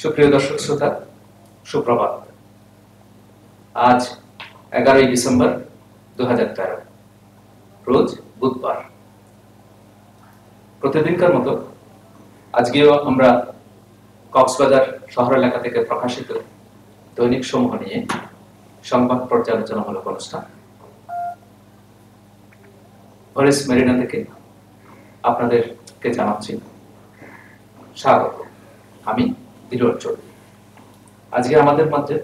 সুপ্রিয় দর্শক শ্রোতা, সুপ্রভাত। আজ 11ই ডিসেম্বর 2013, রোজ বুধবার। প্রতিদিনকার মতো আজকেও আমরা কক্সবাজার শহর এলাকা থেকে প্রকাশিত দৈনিক সমূহ নিয়ে সংবাদ পর্যালোচনামূলক অনুষ্ঠান হরিস মেরিনা থেকে আপনাদেরকে জানাচ্ছি স্বাগত। আমি দিলওয়ার চৌধুরী। আজকে আমাদের মধ্যে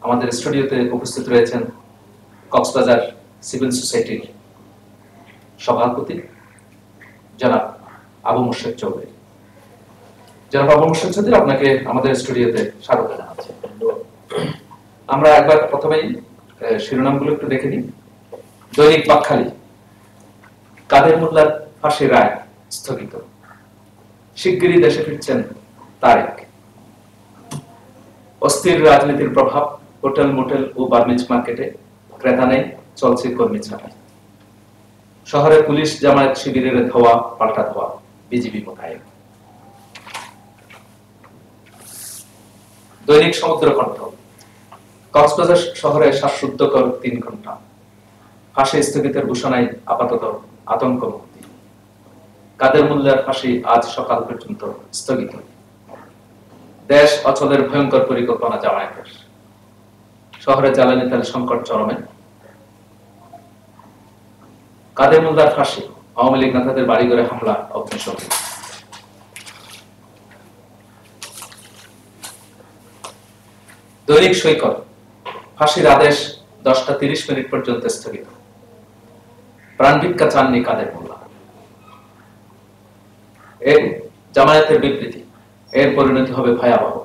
আমাদের স্টুডিওতে উপস্থিত রয়েছেন কক্সবাজার সিভিল সোসাইটির সভাপতি জনাব আবু মুর্শেদ চৌধুরী। জনাব আবু মুর্শেদ চৌধুরী, আপনাকে আমাদের স্টুডিওতে স্বাগত জানাচ্ছি। আমরা একবার প্রথমেই শিরোনামগুলো একটু দেখে নিই। দৈনিক বাকখালী, কাদের মোল্লার ফাঁসির রায় স্থগিত, শিগগিরই দেশে ফিরছেন তারেক। অস্থির রাজনীতির প্রভাব, হোটেল মোটেল ও বার্মিজ মার্কেটে ক্রেতা নেই, চলছে কর্মী ছাঁটাই। শহরে পুলিশ জামায়াত শিবিরের ধোয়া পাল্টা ধোয়া, বিজিবি মোতায়েন। দৈনিক সমুদ্রকণ্ঠ, কক্সবাজার শহরে শ্বাসরুদ্ধকর 3 ঘন্টা, ফাঁসি স্থগিতের ঘোষণায় আপাতত আতঙ্ক মুক্তি। কাদের মোল্লার ফাঁসি আজ সকাল পর্যন্ত স্থগিত। দেশ অচলের ভয়ঙ্কর পরিকল্পনা জামায়াতের। শহরে জ্বালানি তেল সংকট চরমে। কাদের মোল্লার ফাঁসি, আওয়ামী লীগ নেতাদের বাড়িঘরে হামলা, অগ্নিসংযোগ। দৈনিক সৈকত, ফাঁসির আদেশ 10টা 30 মিনিট পর্যন্ত স্থগিত। প্রাণ ভিক্ষা চাননি কাদের মোল্লা। এর জামায়াতের বিবৃতি, এর পরিণতি হবে ভয়াবহ।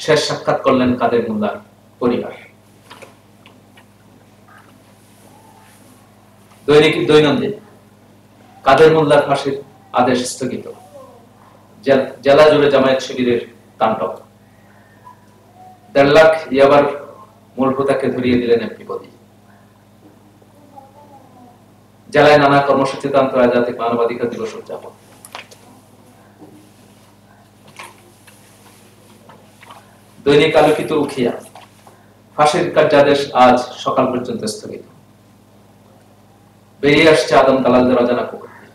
শেষ সাক্ষাৎ করলেন কাদের মোল্লার পরিবার। দৈনিক দৈনন্দিন, কাদের মোল্লার ফাঁসির আদেশ স্থগিত। জেলা জুড়ে জামায়াত শিবিরের তাণ্ডব। 1.5 লাখ ইয়াবার মূল হোতাকে ধরিয়ে দিলেন এমপি পদি। জেলায় নানা কর্মসূচিতে আন্তর্জাতিক মানবাধিকার দিবস উদযাপন। দৈনিক আলোকিত উখিয়া, ফাঁসির কার্যাদেশ আজ সকাল পর্যন্ত স্থগিত। বেরিয়ে আসছে আদম দালালদের অজানা কুকর্তি।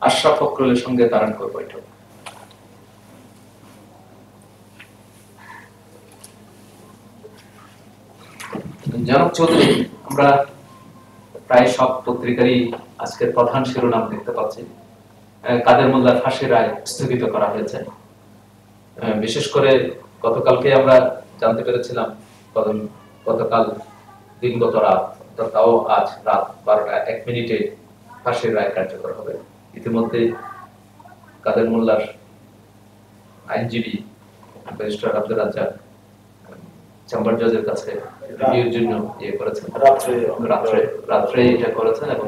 আশরাফ ফখরুলের সঙ্গে তারানকোর বৈঠক। জনাব চৌধুরী, আমরা প্রায় সব পত্রিকারই আজকের প্রধান শিরোনাম দেখতে পাচ্ছি, কাদের মোল্লার ফাঁসির রায় স্থগিত করা হয়েছে। বিশেষ করে গতকালকে আমরা জানতে পেরেছিলাম, গতকাল দিনগত রাত, তাও আজ রাত 12টা 1 মিনিটে ফাঁসির রায় কার্যকর হবে। ইতিমধ্যে কাদের মোল্লার আইনজীবী ব্যারিস্টার আব্দুল রাজ্জাক চেম্বার জজের কাছে রিভিউর জন্য করেছেন, রাত্রে এটা করেছেন এবং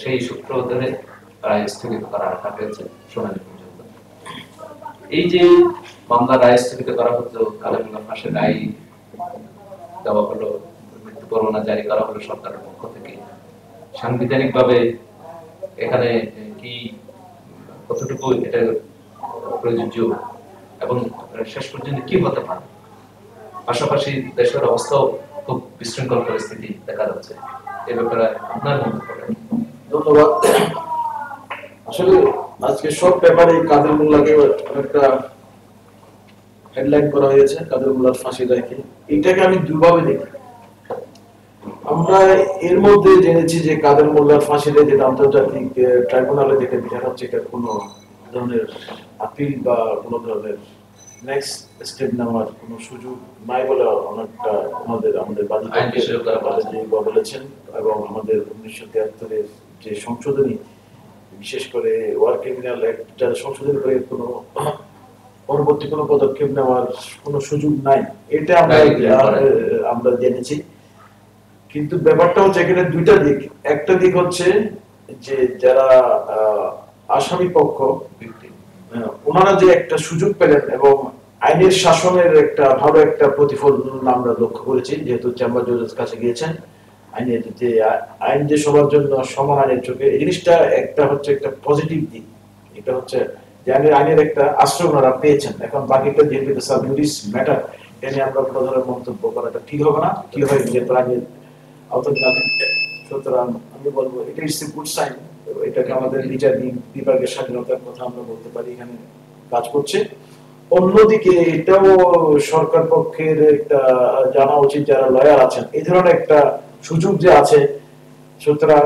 সেই সূত্র ধরে রায় স্থগিত করা রাখা হয়েছে শুনানি পর্যন্ত। এই যে মামলা রায় স্থগিত করা হতো, কাদের মোল্লার ফাঁসির রায় দেওয়া হলো, মৃত্যু পরোয়ানা জারি করা হলো সরকারের পক্ষ থেকে, সাংবিধানিক ভাবে এখানে কি কতটুকু এটা প্রযোজ্য এবং শেষ পর্যন্ত কি হতে পারে? পাশাপাশি দেশের অবস্থাও খুব বিশৃঙ্খল পরিস্থিতি দেখা যাচ্ছে। এ ব্যাপারে আপনার মন্তব্য? ধন্যবাদ। আসলে আজকে সব ব্যাপারে কাদের মোল্লাকে একটা হেডলাইন করা হয়েছে, কাদের মোল্লার ফাঁসি রায়কে। এটাকে আমি দুভাবে দেখি। আমরা এর মধ্যে জেনেছি যে কাদের মোল্লার ফাঁসি রায় যেটা আন্তর্জাতিক ট্রাইব্যুনালে যেটা বিচার হচ্ছে, এটা কোনো ধরনের আপিল বা কোনো ধরনের নেক্সট স্টেপ নেওয়ার কোনো সুযোগ নাই বলে অনেকটা আমাদের বলেছেন। এবং আমাদের 1973-এর যে সংশোধনী, বিশেষ করে ওয়ার ক্রিমিনাল অ্যাক্ট সংশোধনী করে কোনো পরবর্তী কোনো পদক্ষেপ নেওয়ার কোনো সুযোগ নাই, এটা আমরা জেনেছি। কিন্তু ব্যাপারটা হচ্ছে এখানে দুইটা দিক। একটা দিক হচ্ছে যে যারা আসামি পক্ষ, ওনারা যে একটা সুযোগ পেলেন এবং আইনের শাসনের একটা ভালো একটা প্রতিফলন আমরা লক্ষ্য করেছি, যেহেতু চেম্বার জজের কাছে গিয়েছেন। আইনের যে আইন যে সবার জন্য সমান আইনের চোখে, এই জিনিসটা একটা হচ্ছে একটা পজিটিভ দিক। এটা হচ্ছে যে আইনের একটা আশ্রয় ওনারা পেয়েছেন। এখন বাকিটা যেহেতু সাব জুডিস ম্যাটার, এনে আমরা কোনো ধরনের মন্তব্য করাটা ঠিক হবে না, কি হয় যেহেতু আইনের আওতাধীন আছে। সুতরাং আমি বলবো এটা ইটস এ গুড সাইন, এটাকে আমাদের বিচার বিভাগের স্বাধীনতার কথা আমরা বলতে পারি এখানে কাজ করছে। অন্যদিকে এটাও সরকার পক্ষের একটা জানা উচিত, যারা লয়ার আছেন, এই ধরনের একটা সুযোগ যে আছে, সুতরাং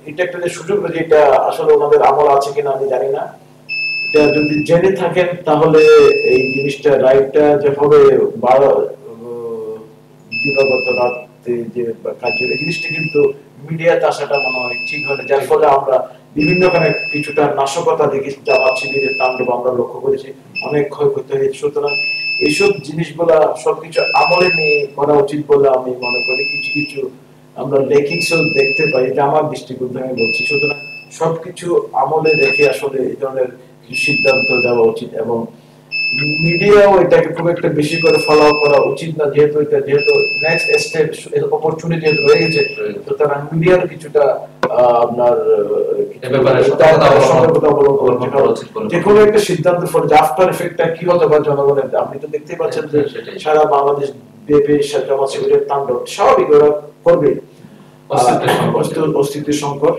এটা একটা যে সুযোগ, যেটা আসলে ওনাদের আমল আছে কিনা আমি জানি না, এটা যদি জেনে থাকেন তাহলে এই জিনিসটা রাইটটা যেভাবে দিবাগত রাতে যে কাজ, এই জিনিসটা কিন্তু মিডিয়াতে আসাটা মনে হয় ঠিক হবে, যার ফলে আমরা বিভিন্ন কিছুটা নাশকতা দেখি, জামাত শিবিরের তাণ্ডব আমরা লক্ষ্য করেছি, অনেক ক্ষয়ক্ষতি হয়েছে। সুতরাং এইসব জিনিসগুলা সবকিছু আমলে নিয়ে করা উচিত বলে আমি মনে করি। কিছু কিছু আমরা লেখিক্সও দেখতে পাই, এটা আমার দৃষ্টিকোণ থেকে আমি বলছি। সুতরাং সবকিছু আমলে রেখে আসলে এই ধরনের সিদ্ধান্ত দেওয়া উচিত, এবং মিডিয়াও এটাকে খুব একটা বেশি করে ফলো করা উচিত না, যেহেতু এটা যেহেতু নেক্সট স্টেপ অপরচুনিটি রয়ে গেছে। সুতরাং মিডিয়ার কিছুটা আপনার যে কোনো একটা সিদ্ধান্তের ফলে আফটার এফেক্টটা কি হতে পারে জনগণের, আপনি তো দেখতেই পাচ্ছেন যে সারা বাংলাদেশ ব্যাপী জামাত শিবিরের তাণ্ডব, স্বাভাবিক ওরা করবে, অস্তিত্বের সংকট।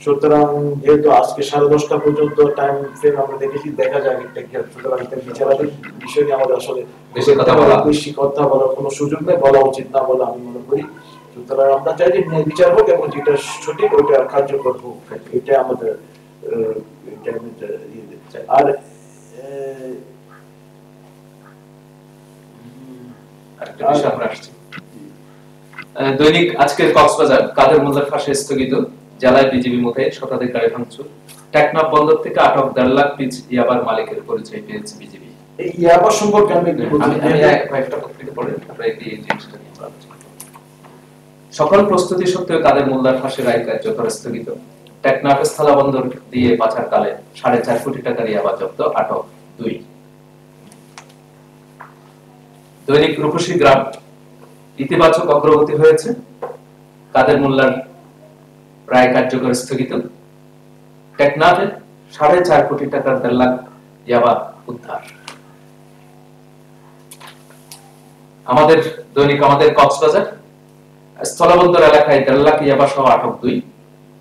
সুতরাং যেহেতু আজকে 10:30 পর্যন্ত টাইম ফ্রেম আমরা দেখেছি, দেখা যায় সুতরাং বিচারাধীন বিষয় নিয়ে আমাদের আসলে বেশি কথা বলার কোনো সুযোগ নেই, বলা উচিত না বলে আমি মনে করি। সুতরাং আমরা চাই যে ন্যায় বিচার হোক এবং যেটা সঠিক ওইটা কার্যকর হোক, এটা আমাদের আর দৈনিক আজকের কক্সবাজার, কাদের মোল্লার ফাঁসি স্থগিত, জেলায় বিজিবি মোতায়েন, শতাধিক গাড়ি ভাঙচুর, টেকনাফ বন্দর থেকে আটক 1.5 লাখ পিস ইয়াবার মালিকের পরিচয় পেয়েছে বিজিবি। এই ইয়াবা সম্পর্কে আমি একটা পত্রিকা পড়ে আমরা এই জিনিসটা নিয়ে আলোচনা করব। সকল প্রস্তুতি সত্ত্বেও কাদের মোল্লার ফাঁসির রায় কার্যকর স্থগিত, টেকনাফ স্থলবন্দর দিয়ে পাচারকালে 4.5 কোটি টাকার ইয়াবা জব্দ, আটক 2। দৈনিক রূপসী গ্রাম, ইতিবাচক অগ্রগতি হয়েছে, কাদের মোল্লার রায় কার্যকর স্থগিত, টেকনাফে 4.5 কোটি টাকার 1.5 লাখ ইয়াবা উদ্ধার। আমাদের দৈনিক আমাদের কক্সবাজার, স্থলবন্দর এলাকায় 1.5 লাখ ইয়াবা সহ আটক 2,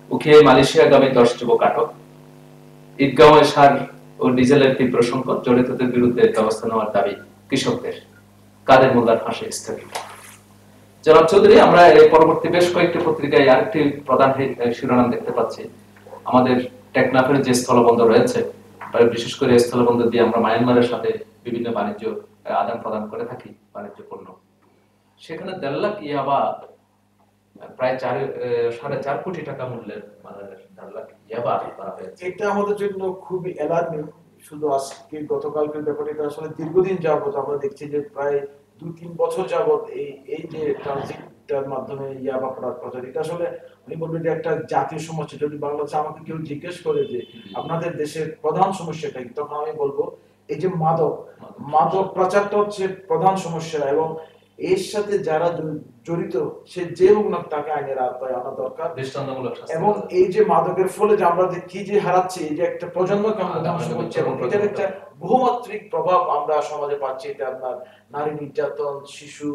উখিয়ে মালয়েশিয়াগামী 10 যুবক আটক। ঈদগাঁওয়ে সার ও ডিজেলের তীব্র সংকট, জড়িতদের বিরুদ্ধে ব্যবস্থা নেওয়ার দাবি কৃষকদের, কাদের মোল্লার ফাঁসি স্থগিত। জনাব চৌধুরী, আমরা এই পরবর্তী বেশ কয়েকটি পত্রিকায় আরেকটি প্রধান শিরোনাম দেখতে পাচ্ছি। আমাদের টেকনাফের যে স্থলবন্দর রয়েছে, বিশেষ করে স্থলবন্দর দিয়ে আমরা মায়ানমারের সাথে বিভিন্ন বাণিজ্য আদান প্রদান করে থাকি, বাণিজ্য পণ্য, সেখানে 1.5 লাখ ইয়াবা, প্রায় 4.5 কোটি টাকা মূল্যের মানে 1.5 লাখ ইয়াবা করা হয়েছে। এটা আমাদের জন্য খুবই অ্যালার্মিং। শুধু আজকে গতকালকের ব্যাপারটা আসলে দীর্ঘদিন যাবত আমরা দেখছি যে প্রায় 2-3 বছর যাবত এই যে ট্রানজিটটার মাধ্যমে ইয়াবা প্রচার, এটা আসলে আমি বলবো যে একটা জাতীয় সমস্যা। যদি বাংলাদেশে আমাকে কেউ জিজ্ঞেস করে যে আপনাদের দেশের প্রধান সমস্যাটা কি, তখন আমি বলবো এই যে মাদক প্রচারটা হচ্ছে প্রধান সমস্যা, এবং এর সাথে যারা জড়িত সে যে হোক না তাকে আইনের আওতায় আনা দরকার। এবং এই যে মাদকের ফলে যে আমরা কি যে হারাচ্ছি, এই যে একটা প্রজন্মকে আমরা ধ্বংস করছি, এবং এটার একটা বহুমাত্রিক প্রভাব আমরা সমাজে পাচ্ছি। এটা আপনার নারী নির্যাতন, শিশু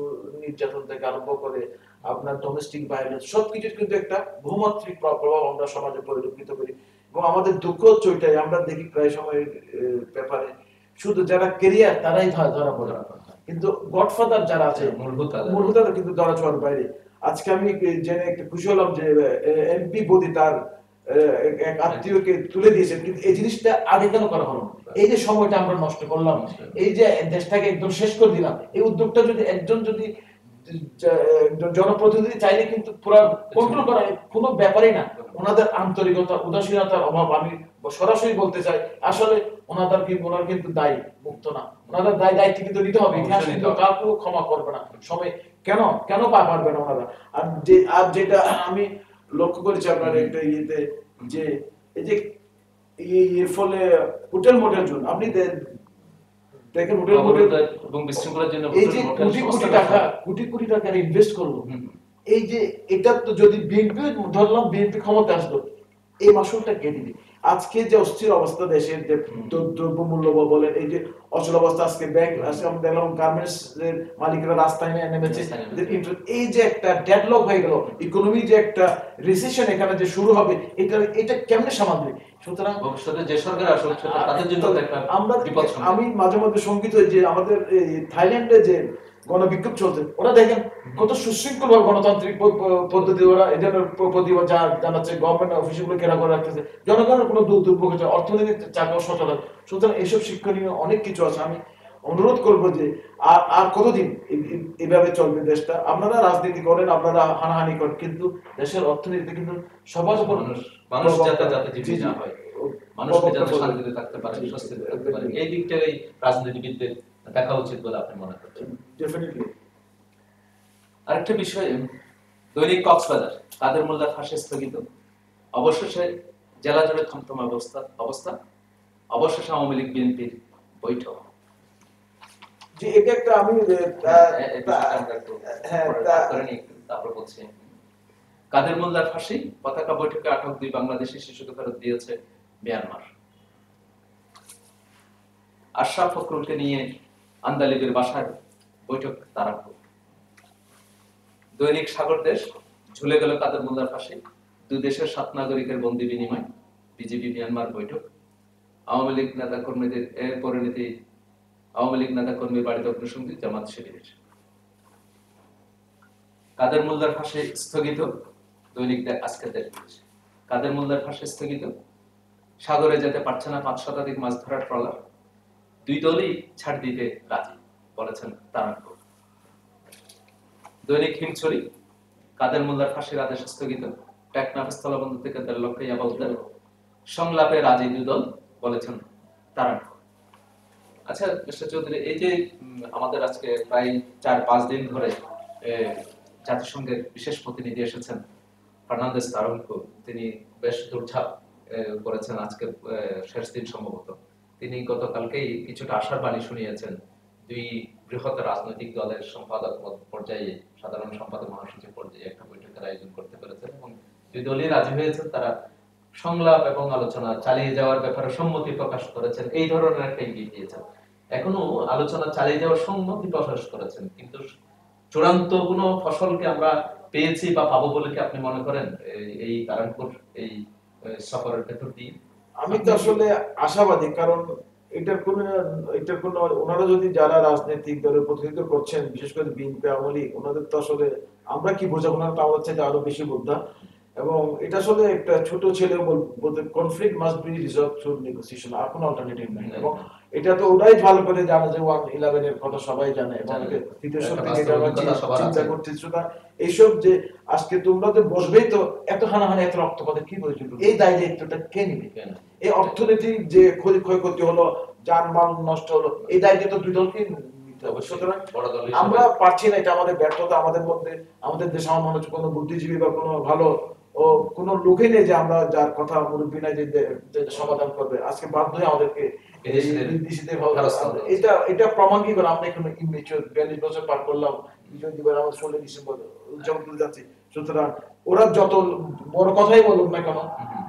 নির্যাতন থেকে আরম্ভ করে আপনার ডোমেস্টিক ভায়োলেন্স, সবকিছুর কিন্তু একটা বহুমাত্রিক প্রভাব আমরা সমাজে পরিলক্ষিত করি। এবং আমাদের দুঃখ হচ্ছে ওইটাই, আমরা দেখি প্রায় সময় পেপারে শুধু যারা কেরিয়ার তারাই ধরা পড়ে, কিন্তু গডফাদার যারা আছে মূলভূত কিন্তু ধরা ছোঁয়ার বাইরে। আজকে আমি জেনে একটু খুশি হলাম যে এমপি বদি তার এক আত্মীয়কে তুলে দিয়েছেন, কিন্তু এই জিনিসটা আগে কেন করা হলো? এই যে সময়টা আমরা নষ্ট করলাম, এই যে দেশটাকে একদম শেষ করে দিলাম, এই উদ্যোগটা যদি একজন জনপ্রতিনিধি চাইলে কিন্তু পুরো কন্ট্রোল করা কোনো ব্যাপারই না। ওনাদের আন্তরিকতা, উদাসীনতার অভাব, আমি সরাসরি বলতে চাই, আসলে ওনার কিন্তু দায়ী মুক্ত না, ওনাদের দায়িত্ব কিন্তু নিতে হবে। ইতিহাস কিন্তু কাউকে ক্ষমা করবে না, সময় কেন পারবে না ওনারা। আর যেটা আমি লক্ষ্য করেছি আপনার একটা ইয়েতে, যে এই যে এর ফলে হোটেল মোটেল জন্য আপনি দেখেন, হোটেল এবং বিশৃঙ্খলার জন্য এই যে কোটি টাকা ইনভেস্ট করলো, এই যে এটা তো যদি বিএনপি ধরলাম, বিএনপি ক্ষমতা আসলো, এই মাসুলটা কে দিবে? আজকে যে অস্থির অবস্থা দেশের, যে দ্রব্যমূল্য বলেন, এই যে অচল অবস্থা, আজকে ব্যাংক, আজকে আমরা দেখলাম গার্মেন্টস এর মালিকরা রাস্তায় নেমেছে, এই যে একটা ডেডলক হয়ে গেল, ইকোনমি যে একটা রিসেশন এখানে যে শুরু হবে, এটা কেমনে সামাল দেবে? সুতরাং ভবিষ্যতে যে সরকার আসলে তাদের জন্য একটা আমরা, বিপদ। আমি মাঝে মধ্যে শঙ্কিত হই যে আমাদের থাইল্যান্ডে যে গণবিক্ষোভ চলছে, ওরা দেখেন কত সুশৃঙ্খল ভাবে গণতান্ত্রিক পদ্ধতি ওরা এই ধরনের প্রতিবাদ জানাচ্ছে, গভর্নমেন্ট অফিসগুলো ঘেরাও করে রাখতেছে, জনগণের কোনো দুর্ভোগ হচ্ছে, অর্থনৈতিক চাপও সচল। সুতরাং এইসব শিক্ষণীয় অনেক কিছু আছে। আমি অনুরোধ করবো যে আর কতদিন এভাবে চলবে দেশটা? আপনারা রাজনীতি করেন, আপনারা হানাহানি করেন, কিন্তু দেশের অর্থনীতিতে কিন্তু সবার উপর মানুষ যাতে জীবিত না হয়, মানুষ যাতে শান্তিতে থাকতে পারে, স্বস্তিতে থাকতে পারে, এই দিকটাই রাজনীতিবিদদের দেখা উচিত বলে আপনি মনে করছেন? ডেফিনেটলি। আরেকটা বিষয়, দৈনিক কক্সবাজার, কাদের মোল্লার ফাঁসি স্থগিত, অবশেষে জেলা জুড়ে থমথমে অবস্থা, অবশেষে আওয়ামী লীগ বিএনপির বৈঠক। যে এটা একটা, আমি তারপর বলছি, কাদের মোল্লার ফাঁসি, পতাকা বৈঠকে আটক 2 বাংলাদেশি শিশুকে ফেরত দিয়েছে মিয়ানমার। আশরাফ ফখরুলকে নিয়ে আন্দালিবের বাসায় বৈঠক তারাপুর। দৈনিক সাগর দেশ, ঝুলে গেল কাদের মোল্লার ফাঁসি, 2 দেশের 7 নাগরিকের বন্দি বিনিময়, বিজেপি মিয়ানমার বৈঠক। আওয়ামী লীগ নেতা কর্মীদের পরিণতি, আওয়ামী লীগ নেতা কর্মীর বাড়িতে অগ্নিসংযোগ, জামাত শিবিরের। কাদের মোল্লার ফাঁসি স্থগিত, দৈনিক আজকের দেশ। কাদের মোল্লার ফাঁসি স্থগিত, সাগরে যেতে পারছে না 5 শতাধিক মাছ ধরার ট্রলার, 2 দলই ছাড় দিতে রাজি বলেছেন তারানপুর। দৈনিক হিমছড়ি, কাদের মোল্লার ফাঁসির আদেশ স্থগিত, টেকনাফ স্থলবন্দর থেকে 1.5 লক্ষ ইয়াবা উদ্ধার, সংলাপে রাজি 2 দল বলেছেন তারানপুর। আচ্ছা মিস্টার চৌধুরী, এই যে আমাদের আজকে প্রায় 4-5 দিন ধরে জাতিসংঘের বিশেষ প্রতিনিধি এসেছেন ফার্নান্দেস তারানপুর, তিনি বেশ দৌড়ঝাঁপ করেছেন, আজকে শেষ দিন সম্ভবত। তিনি গতকালকেই কিছুটা আশার বাণী শুনিয়েছেন, 2 বৃহৎ রাজনৈতিক দলের সম্পাদক পর্যায়ে, সাধারণ সম্পাদক মহাসচিব পর্যায়ে একটা বৈঠকের আয়োজন করতে পেরেছেন এবং 2 দলই রাজি হয়েছেন, তারা সংলাপ এবং আলোচনা চালিয়ে যাওয়ার ব্যাপারে সম্মতি প্রকাশ করেছেন, এই ধরনের একটা ইঙ্গিত দিয়েছেন। এখনো আলোচনা চালিয়ে যাওয়ার সম্মতি প্রকাশ করেছেন, কিন্তু চূড়ান্ত কোনো ফসলকে আমরা পেয়েছি বা পাবো বলে কি আপনি মনে করেন এই তারানপুর এই সফরের ভেতর দিয়ে? আমি তো আসলে আশাবাদী, কারণ এটার কোন ওনারা যদি, যারা রাজনৈতিক দলের প্রতিনিধিত্ব করছেন, বিশেষ করে বিএনপি আওয়ামী লীগ, ওনাদের তো আসলে আমরা কি বোঝাবো, ওনারা তো আমাদের চাইতে আরো বেশি বোঝা। এবং এটা আসলে একটা ছোট ছেলে বলতে, conflict must be resolved through negotiation, আর কোনো অল্টারনেটিভ নাই। এবং এটা তো ওরাই ভালো করে জানে যে 111 এর কথা সবাই জানে, এবং তৃতীয় শক্তি চিন্তা করছে। সুতরাং এইসব যে আজকে তোমরা যে বসবেই, তো এত হানাহানি এত রক্তপাতের কি প্রয়োজন? এই দায়িত্বটা কে নিবে? এই অর্থনৈতিক যে ক্ষয়ক্ষতি হলো, যানবাহন নষ্ট হলো, এই দায়িত্ব তো 2 দলকে নিতে হবে। সুতরাং আমরা পারছি না, এটা আমাদের ব্যর্থতা। আমাদের মধ্যে, আমাদের দেশে আমার মনে হচ্ছে কোনো বুদ্ধিজীবী বা কোনো ভালো ও কোন লোকই নেই যে আমরা, যার কথা মুরব্বী নাই যে সমাধান করবে। আজকে বাধ্য হয়ে আমাদেরকে এটা প্রমাণ কি করে? আমরা এখন ইমেচিউর, 42 বছর পার করলাম, বিজয় দিবস আমাদের 16 ডিসেম্বর উদযাপন করে যাচ্ছি। সুতরাং ওরা যত বড় কথাই বলুক না কেন,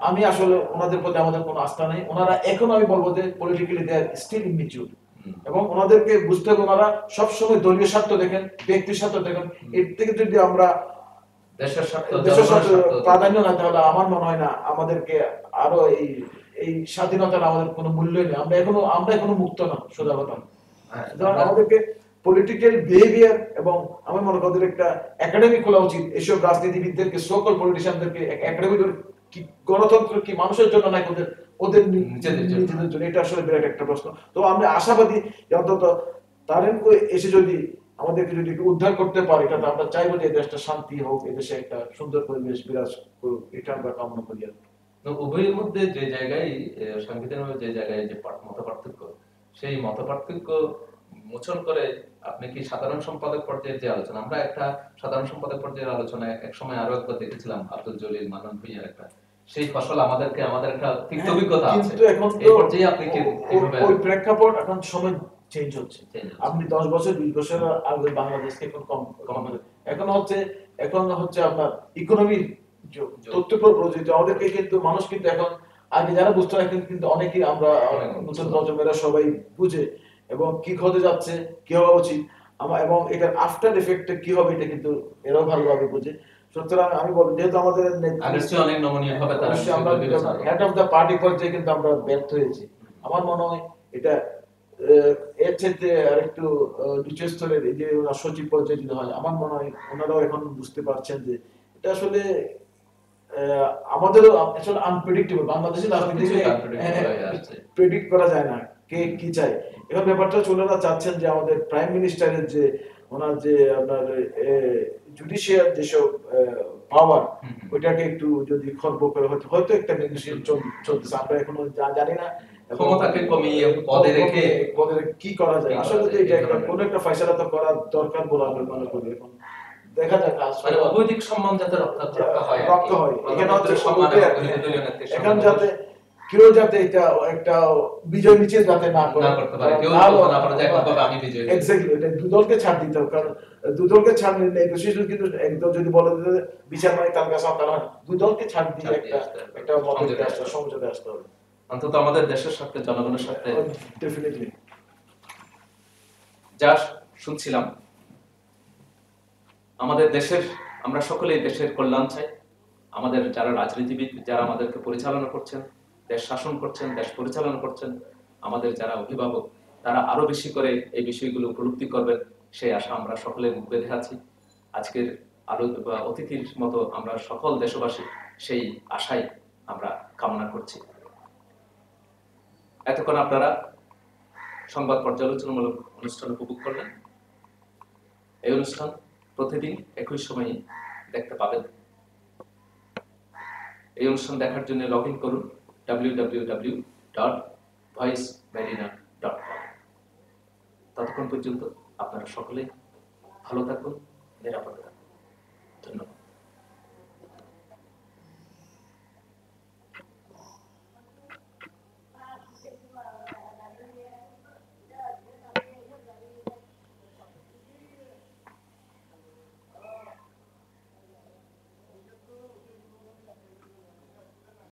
আমি আসলে ওনাদের প্রতি আমাদের কোনো আস্থা নেই। ওনারা এখন, আমি বলবো যে politically they are still immature, এবং ওনাদেরকে বুঝতে হবে ওনারা সবসময় দলীয় স্বার্থ দেখেন, ব্যক্তির স্বার্থ দেখেন। এর থেকে যদি আমরা দেশের স্বার্থ প্রাধান্য না, তাহলে আমার মনে হয় না আমাদেরকে আরো এই স্বাধীনতার আমাদের কোনো মূল্য নেই। আমরা এখনো মুক্ত না, সোজা কথা। আমাদেরকে পলিটিক্যাল বিহেভিয়ার, এবং আমি মনে করি একটা একাডেমি খোলা উচিত এসব রাজনীতিবিদদেরকে, সকল পলিটিশিয়ানদেরকে একাডেমি, কি গণতন্ত্র কি মানুষের জন্য নাকি ওদের নিজেদের জন্য? এটা আসলে বিরাট একটা প্রশ্ন। তো আমি আশাবাদী যে অন্তত তারেনপুর এসে যদি আমাদেরকে যদি উদ্ধার করতে পারে, এটা তো আমরা চাইবো যে দেশটা শান্তি হোক, এদেশে একটা সুন্দর পরিবেশ বিরাজ করুক, এটা আমরা কামনা করি। উভয়ের মধ্যে যে জায়গায় সংবিধানের যে জায়গায় যে মত পার্থক্য, সেই মত পার্থক্য মোচন করে আপনি কি সাধারণ সম্পাদক পর্যায়ের যে আলোচনা, আমরা একটা সাধারণ সম্পাদক পর্যায়ের আলোচনায় এক সময় আরো একবার দেখেছিলাম আব্দুল জলিল মান্নান ভূঁইয়ার একটা, সেই ফসল আমাদের একটা তিক্ত অভিজ্ঞতা আছে, কিন্তু এখন তো ওই প্রেক্ষাপট, এখন সময় চেঞ্জ হচ্ছে। আপনি 10 বছর 20 বছর আগে বাংলাদেশকে এখন হচ্ছে আপনার ইকোনমির তথ্য প্রযোজিত আমাদেরকে কিন্তু মানুষ কিন্তু এখন আগে যারা বুঝতো না কিন্তু অনেকেই আমরা নতুন প্রজন্মেরা সবাই বুঝে এবং কি হতে যাচ্ছে কি হওয়া উচিত এবং এটার আফটার এফেক্ট কি হবে এটা কিন্তু এরাও ভালোভাবে বুঝে। সুতরাং আমি বলবো যেহেতু আমাদের অনেক নমনীয় ভাবে তারা আমরা হেড অফ দা পার্টি পর্যায়ে কিন্তু আমরা ব্যর্থ হয়েছি। আমার মনে হয় এটা এর চাইতে আরেকটু নিচু স্তরের এই যে সচিব পর্যায়ে যদি হয় আমার মনে হয় ওনারাও এখন বুঝতে পারছেন যে এটা আসলে আমাদেরও আসলে আনপ্রেডিক্টেবল বাংলাদেশের রাজনীতিতে প্রেডিক্ট করা যায় না কে কি চায়। এখন ব্যাপারটা ওনারা চাচ্ছেন যে আমাদের প্রাইম মিনিস্টারের যে ওনার যে আপনার জুডিশিয়াল যেসব পাওয়ার ওইটাকে একটু যদি খর্ব করে হয়তো একটা নেগোসিয়েশন চলতেছে আমরা এখনো জানি না ক্ষমতাকে কমিয়ে পদে কি করা যায়। আসলে তো এটা একটা কোন একটা ফয়সালা তো করা দরকার বলে আমি মনে করি। এখন দেখা যাক মানে অবৈদিক সম্মান যাতে রক্ষা হয় এখানে হচ্ছে এখন যাতে কেউ যাতে এটা একটা বিজয় মিছিল যাতে না করতে পারে কেউ না পারে যে একভাবে আমি বিজয় এক্স্যাক্টলি এটা দুদলকে ছাড় দিতে হবে কারণ দুদলকে ছাড় নিলে নেগোসিয়েশন কিন্তু একদম যদি বলে যে বিচার মানে তার কাছে আপনার হয় দুদলকে ছাড় দিয়ে একটা মতকে আসতে সমঝোতায় আসতে হবে অন্তত আমাদের দেশের সাথে জনগণের সাথে ডেফিনেটলি। যা শুনছিলাম আমাদের দেশের আমরা সকলেই দেশের কল্যাণ চাই। আমাদের যারা রাজনীতিবিদ যারা আমাদেরকে পরিচালনা করছেন দেশ শাসন করছেন দেশ পরিচালনা করছেন আমাদের যারা অভিভাবক তারা আরো বেশি করে এই বিষয়গুলো উপলব্ধি করবেন সেই আশা আমরা সকলে বেঁধে আছি। আজকের অতিথির মতো আমরা সকল দেশবাসী সেই আশাই আমরা কামনা করছি। এতক্ষণ আপনারা সংবাদ পর্যালোচনামূলক অনুষ্ঠান উপভোগ করলেন। এই অনুষ্ঠান প্রতিদিন একই সময়ে দেখতে পাবেন। এই অনুষ্ঠান দেখার জন্য লগ ইন করুন www.voicemedina.com। ততক্ষণ পর্যন্ত আপনারা সকলেই ভালো থাকুন, নিরাপদে থাকুন।